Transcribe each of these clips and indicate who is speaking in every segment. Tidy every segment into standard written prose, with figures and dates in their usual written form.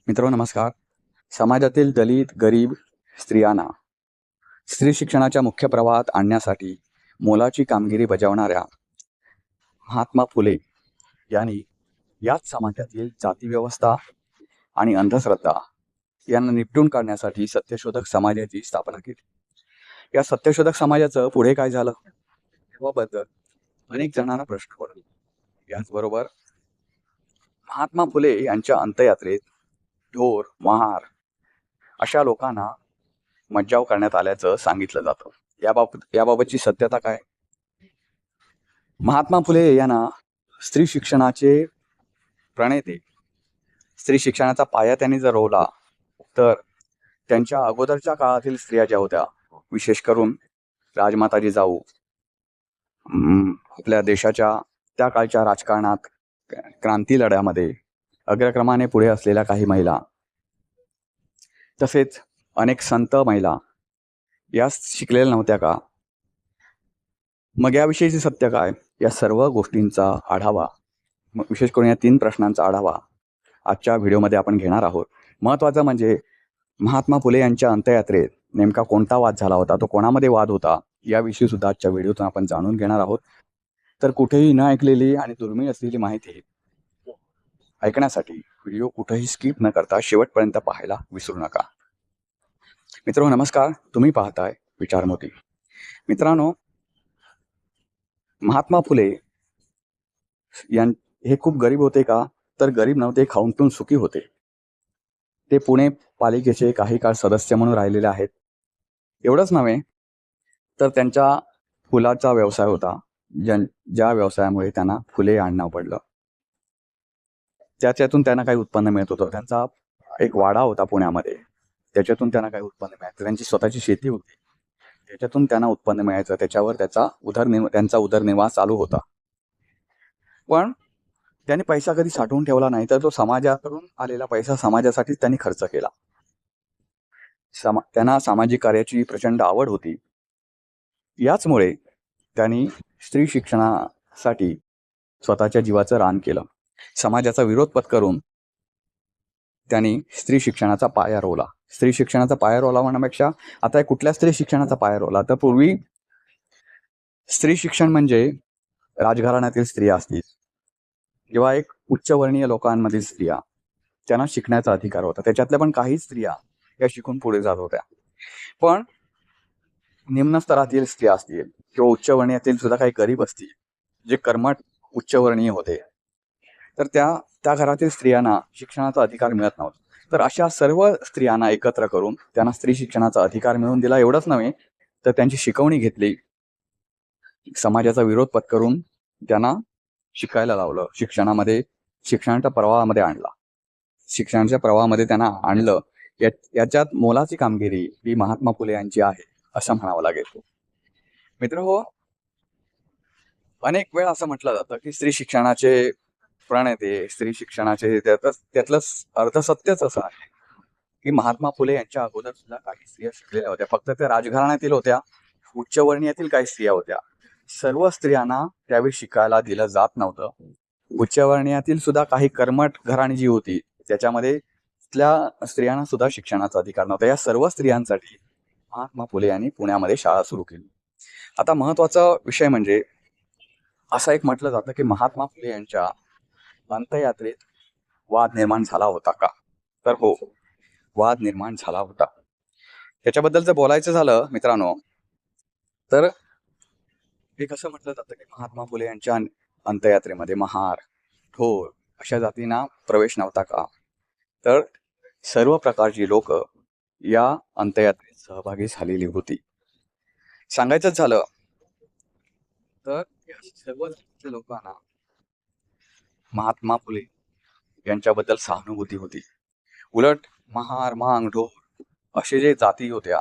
Speaker 1: मित्रांनो नमस्कार. समाजातील दलित, गरीब स्त्रियांना स्त्री शिक्षणाच्या मुख्य प्रवाहात आणण्यासाठी मोलाची कामगिरी बजावणाऱ्या महात्मा फुले यांनी याच समाजातील जातीव्यवस्था आणि अंधश्रद्धा यांना निपटून काढण्यासाठी सत्यशोधक समाजाची स्थापना केली. या सत्यशोधक समाजाचं पुढे काय झालं याबद्दल अनेक जणांना प्रश्न पडले. याचबरोबर महात्मा फुले यांच्या अंत्ययात्रेत ढोर, महार अशा लोकांना मज्जाव करण्यात आल्याचं सांगितलं जातं. याबाबतची सत्यता काय? महात्मा फुले यांना स्त्री शिक्षणाचे प्रणेते, स्त्री शिक्षणाचा पाया त्यांनी जर रोवला तर त्यांच्या अगोदरच्या काळातील स्त्रिया ज्या होत्या, विशेष करून राजमाता जिजाऊ, आपल्या देशाच्या त्या काळच्या राजकारणात क्रांती लढ्यामध्ये अग्रक्रमाने पुढे असलेल्या काही महिला, तसेच अनेक संत महिला या शिकलेल्या नव्हत्या का? मग याविषयीचे सत्य काय? या सर्व गोष्टींचा आढावा, विशेष करून या 3 प्रश्नांचा आढावा आजच्या व्हिडिओमध्ये आपण घेणार आहोत. महत्त्वाचं म्हणजे महात्मा फुले यांच्या अंत्ययात्रेत नेमका कोणता वाद झाला होता, तो कोणामध्ये वाद होता, याविषयी सुद्धा आजच्या व्हिडिओतून आपण जाणून घेणार आहोत. तर कुठेही न ऐकलेली आणि दुर्मिळ असलेली माहिती ऐकण्यासाठी व्हिडिओ कुठेही स्किप न करता शेवटपर्यंत पाहायला विसरू नका. मित्रांनो नमस्कार, तुम्ही पाहताय विचार मोती. मित्रांनो, महात्मा फुले हे खूप गरीब होते का? तर गरीब नव्हते, खाऊन पिऊन सुखी होते. ते पुणे पालिकेचे काही काळ सदस्य म्हणून राहिलेले आहेत. एवढंच नव्हे तर त्यांचा फुलाचा व्यवसाय होता, ज्या व्यवसायामुळे त्यांना फुले आडनाव पडलं. त्याच्यातून त्यांना काही उत्पन्न मिळत होतं. त्यांचा एक वाडा होता पुण्यामध्ये, त्याच्यातून त्यांना काही उत्पन्न मिळायचं. त्यांची स्वतःची शेती होती, त्याच्यातून त्यांना उत्पन्न मिळायचं. त्याच्यावर त्यांचा उदरनिर्वाह चालू होता. पण त्यांनी पैसा कधी साठवून ठेवला नाही, तर तो समाजाकडून आलेला पैसा समाजासाठीच त्यांनी खर्च केला. त्यांना सामाजिक कार्याची प्रचंड आवड होती. याचमुळे त्यांनी स्त्री शिक्षणासाठी स्वतःच्या जीवाचं रान केलं. समाजाचा विरोध पत्करून त्यांनी स्त्री शिक्षणाचा पाया रोवला. स्त्री शिक्षणाचा पाया रोवला म्हणण्यापेक्षा आता कुठल्या स्त्री शिक्षणाचा पाया रोवला, तर पूर्वी स्त्री शिक्षण म्हणजे राजघराण्यातील स्त्रिया असतील किंवा एक उच्चवर्णीय लोकांमधील स्त्रिया, त्यांना शिकण्याचा अधिकार होता. त्याच्यातल्या पण काही स्त्रिया या शिकून पुढे जात होत्या. पण निम्न स्तरातील स्त्रिया असतील किंवा उच्चवर्णीयातील सुद्धा काही गरीब असतील, जे कर्मठ उच्चवर्णीय होते, तर त्या घरातील स्त्रियांना शिक्षणाचा अधिकार मिळत नव्हता. तर अशा सर्व स्त्रियांना एकत्र करून त्यांना स्त्री शिक्षणाचा अधिकार मिळवून दिला. एवढंच नव्हे तर त्यांची शिकवणी घेतली, समाजाचा विरोध पत्करून त्यांना शिकायला लावलं. शिक्षणाच्या प्रवाहामध्ये आणला. शिक्षणाच्या प्रवाहामध्ये त्यांना आणलं. याच्यात मोलाची कामगिरी ही महात्मा फुले यांची आहे असं म्हणावं लागेल. मित्रहो, अनेक वेळा असं म्हटलं जातं की स्त्री शिक्षणाचे प्रणेते, स्त्री शिक्षणाचे त्यातलं अर्ध सत्यच असं आहे की महात्मा फुले यांच्या अगोदर सुद्धा काही स्त्रिया शिकलेल्या होत्या. फक्त त्या राजघराण्यातील होत्या, उच्चवर्णीयातील काही स्त्रिया होत्या. सर्व स्त्रियांना त्यावेळी शिकायला दिलं जात नव्हतं. उच्चवर्णीयातील सुद्धा काही कर्मठ घराणी जी होती, त्याच्यामध्ये तिथल्या स्त्रियांना सुद्धा शिक्षणाचा अधिकार नव्हता. या सर्व स्त्रियांसाठी महात्मा फुले यांनी पुण्यामध्ये शाळा सुरू केली. आता महत्वाचा विषय म्हणजे असं एक म्हटलं जातं की महात्मा फुले यांच्या अंत्ययात्रेत वाद निर्माण झाला होता का? तर हो, वाद निर्माण झाला होता. त्याच्याबद्दल जर बोलायचं झालं मित्रांनो, तर हे कसं म्हटलं जातं की महात्मा फुले यांच्या अंत्ययात्रेमध्ये महार, ढोर अशा जातींना प्रवेश नव्हता का? तर सर्व प्रकारची लोक या अंत्ययात्रेत सहभागी झालेली होती. सांगायचंच झालं तर या सर्व लोकांना महात्मा फुले यांच्याबद्दल सहानुभूती होती. उलट महार, मांग, ढोर असे जे जाती होत्या,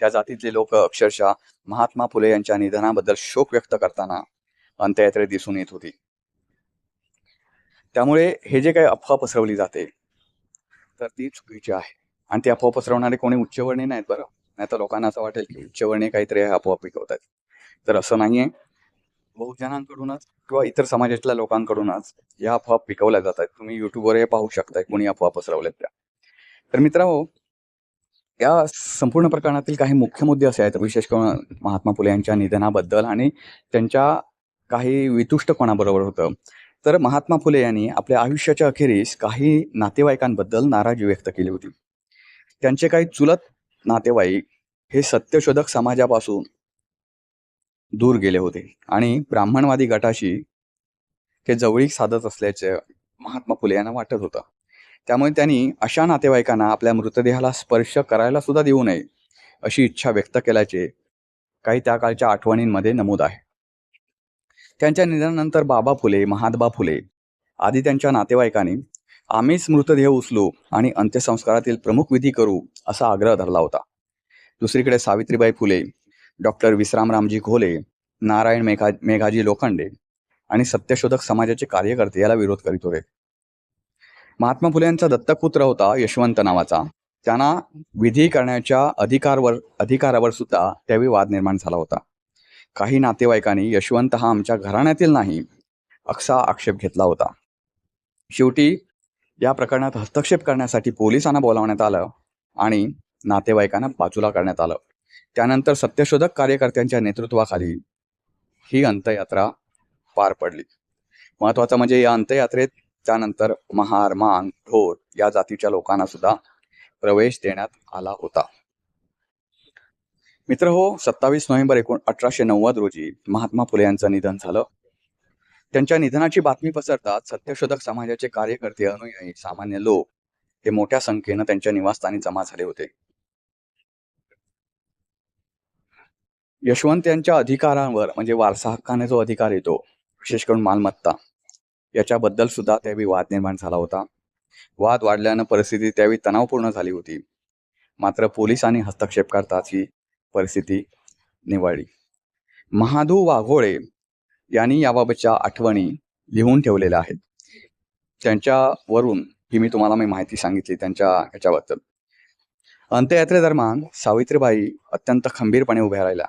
Speaker 1: त्या जातीतले लोक अक्षरशः महात्मा फुले यांच्या निधनाबद्दल शोक व्यक्त करताना अंत्ययात्रेत दिसून येत होती. त्यामुळे हे जे काही अफवा पसरवली जाते तर ती चुकीची आहे. आणि ती अफवा पसरवणारे कोणी उच्चवर्णीय नाहीत बरं. नाही तर लोकांना असं वाटेल की उच्चवर्णीय काहीतरी अफवा पिकवतात. तर असं नाहीये. बहुजनांकडूनच किंवा इतर समाजातल्या लोकांकडूनच या अफवा पिकवल्या जातात. तुम्ही युट्यूबवर हे पाहू शकताय कोणी अफवा पसरवल्यात त्या. तर मित्रांनो, या संपूर्ण प्रकरणातील काही मुख्य मुद्दे असे आहेत, विशेष करून महात्मा फुले यांच्या निधनाबद्दल आणि त्यांच्या काही वितुष्ट कोणाबरोबर होतं. तर महात्मा फुले यांनी आपल्या आयुष्याच्या अखेरीस काही नातेवाईकांबद्दल नाराजी व्यक्त केली होती. त्यांचे काही चुलत नातेवाईक हे सत्यशोधक समाजापासून दूर गेले होते आणि ब्राह्मणवादी गटाशी ते जवळीक साधत असल्याचे महात्मा फुले यांना वाटत होतं. त्यामुळे त्यांनी अशा नातेवाईकांना आपल्या मृतदेहाला स्पर्श करायला सुद्धा देऊ नये अशी इच्छा व्यक्त केल्याचे काही त्या काळच्या आठवणींमध्ये नमूद आहे. त्यांच्या निधनानंतर बाबा फुले, महादबा फुले आदी त्यांच्या नातेवाईकांनी आम्हीच मृतदेह उचलू आणि अंत्यसंस्कारातील प्रमुख विधी करू असा आग्रह धरला होता. दुसरीकडे सावित्रीबाई फुले, डॉक्टर विश्रामरामजी घोले, नारायण मेघाजी लोखंडे आणि सत्यशोधक समाजाचे कार्यकर्ते याला विरोध करीत होते. महात्मा फुले यांचा दत्तक पुत्र होता यशवंत नावाचा. त्यांना विधी करण्याच्या अधिकारावर सुद्धा त्यावेळी वाद निर्माण झाला होता. काही नातेवाईकांनी यशवंत हा आमच्या घराण्यातील नाही असा आक्षेप घेतला होता. शेवटी या प्रकरणात हस्तक्षेप करण्यासाठी पोलिसांना बोलावण्यात आलं आणि नातेवाईकांना बाजूला करण्यात आलं. त्यानंतर सत्यशोधक कार्यकर्त्यांच्या नेतृत्वाखाली ही अंत्ययात्रा पार पडली. महत्वाचं म्हणजे या अंत्ययात्रेत त्यानंतर महार, मांग, ढोर या जातीच्या लोकांना सुद्धा प्रवेश देण्यात आला होता. मित्रहो, 27 नोव्हेंबर 1890 रोजी महात्मा फुले यांचं निधन झालं. त्यांच्या निधनाची बातमी पसरताच सत्यशोधक समाजाचे कार्यकर्ते, अनुयायी, सामान्य लोक हे मोठ्या संख्येनं त्यांच्या निवासस्थानी जमा झाले होते. यशवंत यांच्या अधिकारांवर म्हणजे वारसा हक्काने जो अधिकार येतो, विशेष करून मालमत्ता, याच्याबद्दल सुद्धा त्यावेळी वाद निर्माण झाला होता. वाद वाढल्यानं परिस्थिती त्यावेळी तणावपूर्ण झाली होती. मात्र पोलिसांनी हस्तक्षेप करताच ही परिस्थिती निवळली. महादू वाघोळे यांनी याबाबतच्या आठवणी लिहून ठेवलेल्या आहेत. त्यांच्यावरून मी तुम्हाला माहिती सांगितली त्यांच्या ह्याच्याबद्दल. अंत्ययात्रेदरम्यान सावित्रीबाई अत्यंत खंबीरपणे उभ्या राहिल्या.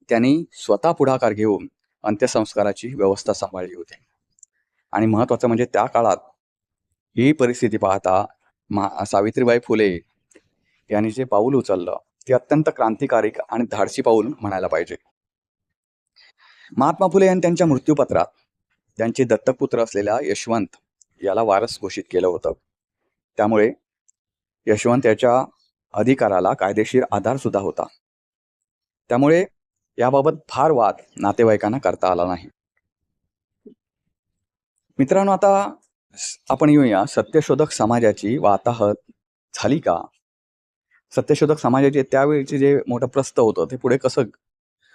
Speaker 1: त्यांनी स्वतः पुढाकार घेऊन अंत्यसंस्काराची व्यवस्था सांभाळली होती. आणि महत्वाचं म्हणजे त्या काळात ही परिस्थिती पाहता सावित्रीबाई फुले यांनी जे पाऊल उचललं ते अत्यंत क्रांतिकारी आणि धाडसी पाऊल म्हणायला पाहिजे. महात्मा फुले यांनी त्यांच्या मृत्यूपत्रात त्यांचे दत्तकपुत्र असलेल्या यशवंत याला वारस घोषित केलं होतं. त्यामुळे यशवंत याच्या अधिकाराला कायदेशीर आधार सुद्धा होता. त्यामुळे याबाबत फार वाद नातेवाईकांना करता आला नाही. मित्रांनो, आता आपण येऊया सत्यशोधक समाजाची वाताहत झाली का, सत्यशोधक समाजाचे त्यावेळीचे जे मोठं प्रस्थ होतं ते पुढे कसं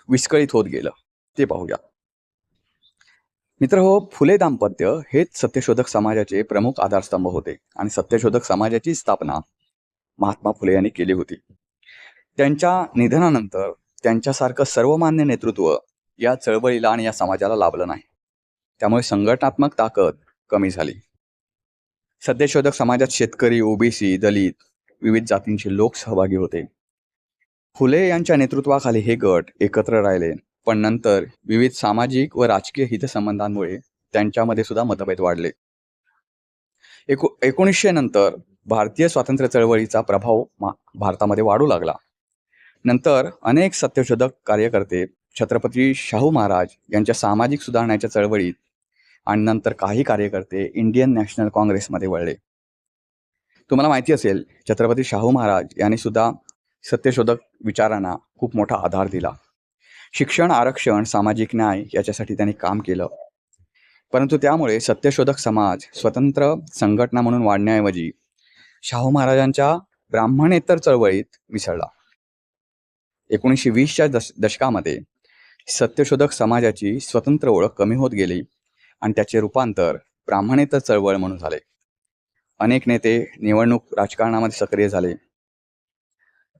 Speaker 1: विस्कळीत होत गेलं ते पाहूया. मित्रहो, फुले दाम्पत्य हेच सत्यशोधक समाजाचे प्रमुख आधारस्तंभ होते आणि सत्यशोधक समाजाची स्थापना महात्मा फुले यांनी केली होती. त्यांच्या निधनानंतर त्यांच्यासारखं सर्वमान्य नेतृत्व या चळवळीला आणि या समाजाला लाभलं नाही. त्यामुळे संघटनात्मक ताकद कमी झाली. सत्यशोधक समाजात शेतकरी, ओबीसी, दलित, विविध जातींचे लोक सहभागी होते. फुले यांच्या नेतृत्वाखाली हे गट एकत्र राहिले, पण नंतर विविध सामाजिक व राजकीय हितसंबंधांमुळे त्यांच्यामध्ये सुद्धा मतभेद वाढले. 1900 नंतर भारतीय स्वातंत्र्य चळवळीचा प्रभाव भारतामध्ये वाढू लागला. नंतर अनेक सत्यशोधक कार्यकर्ते छत्रपती शाहू महाराज यांच्या सामाजिक सुधारण्याच्या चळवळीत आणि नंतर काही कार्यकर्ते इंडियन नॅशनल काँग्रेसमध्ये वळले. तुम्हाला माहिती असेल, छत्रपती शाहू महाराज यांनी सुद्धा सत्यशोधक विचारांना खूप मोठा आधार दिला. शिक्षण, आरक्षण, सामाजिक न्याय याच्यासाठी त्यांनी काम केलं. परंतु त्यामुळे सत्यशोधक समाज स्वतंत्र संघटना म्हणून वाढण्याऐवजी शाहू महाराजांच्या ब्राह्मणेतर चळवळीत मिसळला. 1920च्या दशकामध्ये सत्यशोधक समाजाची स्वतंत्र ओळख कमी होत गेली आणि त्याचे रूपांतर ब्राह्मणेतर चळवळ म्हणून झाले. अनेक नेते निवडणूक राजकारणामध्ये सक्रिय झाले.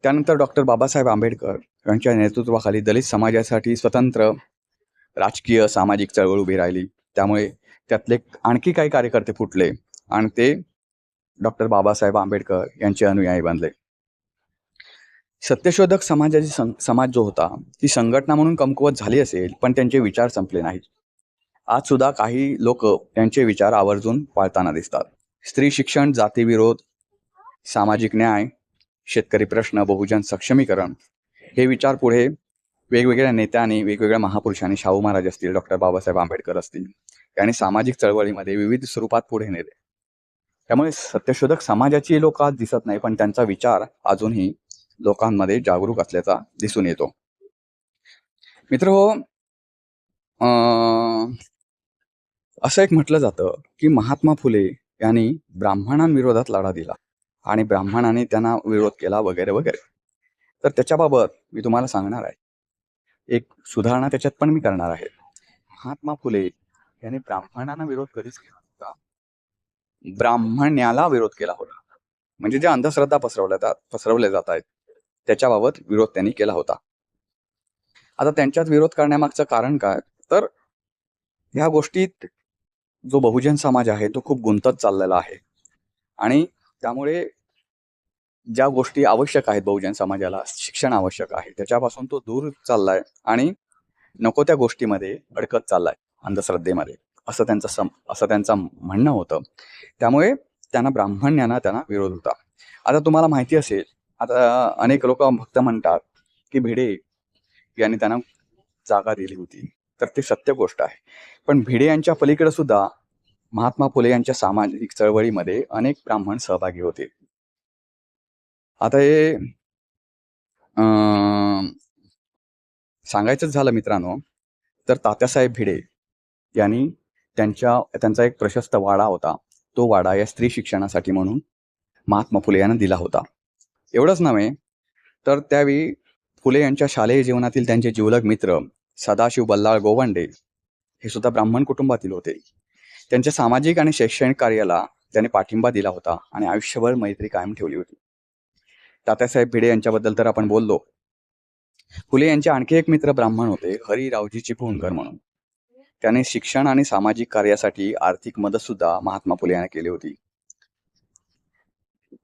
Speaker 1: त्यानंतर डॉक्टर बाबासाहेब आंबेडकर यांच्या नेतृत्वाखाली दलित समाजासाठी स्वतंत्र राजकीय सामाजिक चळवळ उभी राहिली. त्यामुळे त्यातले आणखी काही कार्यकर्ते फुटले आणि ते डॉक्टर बाबासाहेब आंबेडकर यांचे अनुयायी बनले. सत्यशोधक समाज जो होता ती संघटना म्हणून कमकुवत झाली असेल, पण त्यांचे विचार संपले नाहीत. आज सुद्धा काही लोक त्यांचे विचार आवर्जून पाळताना दिसतात. स्त्री शिक्षण, जातीविरोध, सामाजिक न्याय, शेतकरी प्रश्न, बहुजन सक्षमीकरण हे विचार पुढे वेगवेगळ्या नेत्यांनी, वेगवेगळ्या महापुरुषांनी, शाहू महाराज असतील, डॉक्टर बाबासाहेब आंबेडकर असतील, यांनी सामाजिक चळवळीमध्ये विविध स्वरूपात पुढे नेले. त्यामुळे सत्यशोधक समाजाची लोक आज दिसत नाही, पण त्यांचा विचार अजूनही लोकांमध्ये जागरूक असल्याचा दिसून येतो. मित्रहो, असं एक म्हटलं जातं की महात्मा फुले यांनी ब्राह्मणांविरोधात लढा दिला आणि ब्राह्मणांनी त्यांना विरोध केला वगैरे वगैरे. तर त्याच्याबाबत मी तुम्हाला सांगणार आहे, एक सुधारणा त्याच्यात पण मी करणार आहे. महात्मा फुले यांनी ब्राह्मणांना विरोध कधीच केला होता, ब्राह्मण्याला विरोध केला होता. म्हणजे ज्या अंधश्रद्धा पसरवल्या जात आहेत त्याच्याबाबत विरोध त्यांनी केला होता. आता त्यांच्यात विरोध करण्यामागचं कारण काय, तर ह्या गोष्टीत जो बहुजन समाज आहे तो खूप गुंतत चाललेला आहे आणि त्यामुळे ज्या गोष्टी आवश्यक आहेत बहुजन समाजाला, शिक्षण आवश्यक आहे, त्याच्यापासून तो दूर चाललाय आणि नको त्या गोष्टीमध्ये अडकत चाललाय, अंधश्रद्धेमध्ये, असं त्यांचं म्हणणं होतं. त्यामुळे त्यांना ब्राह्मण्याना त्यांना विरोध होता. आता तुम्हाला माहिती असेल, आता अनेक लोक फक्त म्हणतात की भिडे यांनी त्यांना जागा दिली होती, तर ते सत्य गोष्ट आहे. पण भिडे यांच्या पलीकडे सुद्धा महात्मा फुले यांच्या सामाजिक चळवळीमध्ये अनेक ब्राह्मण सहभागी होते. आता हे सांगायचंच झालं मित्रांनो, तर तात्यासाहेब भिडे यांनी त्यांचा एक प्रशस्त वाडा होता. तो वाडा या स्त्री शिक्षणासाठी म्हणून महात्मा फुले यांना दिला होता. एवढंच नव्हे, तर त्यावेळी फुले यांच्या शालेय जीवनातील त्यांचे जिवलग मित्र सदाशिव बल्लाळ गोवंडे हे सुद्धा ब्राह्मण कुटुंबातील होते. त्यांच्या सामाजिक आणि शैक्षणिक कार्याला त्यांनी पाठिंबा दिला होता आणि आयुष्यभर मैत्री कायम ठेवली होती. तात्यासाहेब भिडे यांच्याबद्दल तर आपण बोललो. फुले यांचे आणखी एक मित्र ब्राह्मण होते, हरिरावजी चिपळूणकर म्हणून. त्याने शिक्षण आणि सामाजिक कार्यासाठी आर्थिक मदत सुद्धा महात्मा फुले यांना केली होती.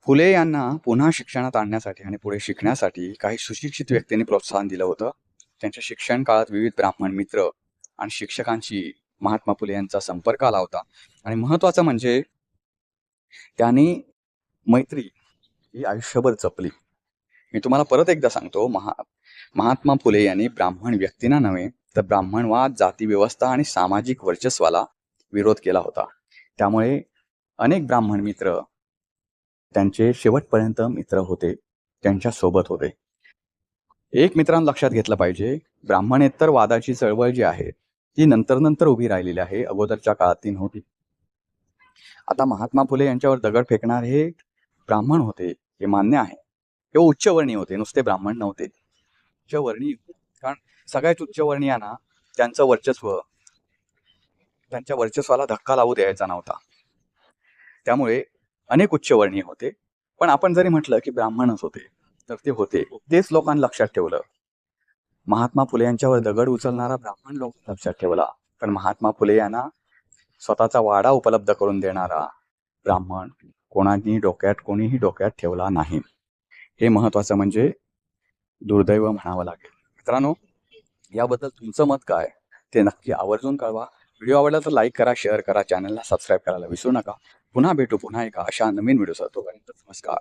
Speaker 1: फुले यांना पुन्हा शिक्षणात आणण्यासाठी आणि पुढे शिकण्यासाठी काही सुशिक्षित व्यक्तींनी प्रोत्साहन दिलं होतं. त्यांच्या शिक्षण काळात विविध ब्राह्मण मित्र आणि शिक्षकांशी महात्मा फुले यांचा संपर्क आला होता आणि महत्वाचं म्हणजे त्यांनी मैत्री ही आयुष्यभर जपली. मी तुम्हाला परत एकदा सांगतो, महात्मा फुले यांनी ब्राह्मण व्यक्तींना नव्हे तर ब्राह्मणवाद, जाती व्यवस्था आणि सामाजिक वर्चस्वाला विरोध केला होता. त्यामुळे अनेक ब्राह्मण मित्र त्यांचे शेवटपर्यंत मित्र होते, त्यांच्या सोबत होते. एक मित्रांनो लक्षात घेतलं पाहिजे, ब्राह्मणेतर वादाची चळवळ जी आहे ती नंतर उभी राहिलेली आहे, अगोदरच्या काळात ती नव्हती. आता महात्मा फुले यांच्यावर दगड फेकणार हे ब्राह्मण होते, हे मान्य आहे. हे उच्चवर्णीय होते, नुसते ब्राह्मण नव्हते, उच्चवर्णीय. कारण सगळ्याच उच्चवर्णीयांना त्यांचं वर्चस्व, त्यांच्या वर्चस्वाला धक्का लावू द्यायचा नव्हता. त्यामुळे अनेक उच्चवर्णीय होते. पण आपण जरी म्हटलं की ब्राह्मणच होते, तर ते होते. तेच लोकांनी लक्षात ठेवलं. महात्मा फुले यांच्यावर दगड उचलणारा ब्राह्मण लोक लक्षात ठेवला, पण महात्मा फुले यांना स्वतःचा वाडा उपलब्ध करून देणारा ब्राह्मण कोणीही डोक्यात ठेवला नाही. हे महत्वाचं म्हणजे दुर्दैव म्हणावं लागेल. मित्रांनो, याबद्दल तुमचं मत काय ते नक्की आवर्जून कळवा. व्हिडिओ आवडला तर लाईक करा, शेअर करा, चॅनलला सबस्क्राईब करायला विसरू नका. पुन्हा भेटू पुन्हा एका अशा नवीन व्हिडिओसह. तोपर्यंत नमस्कार.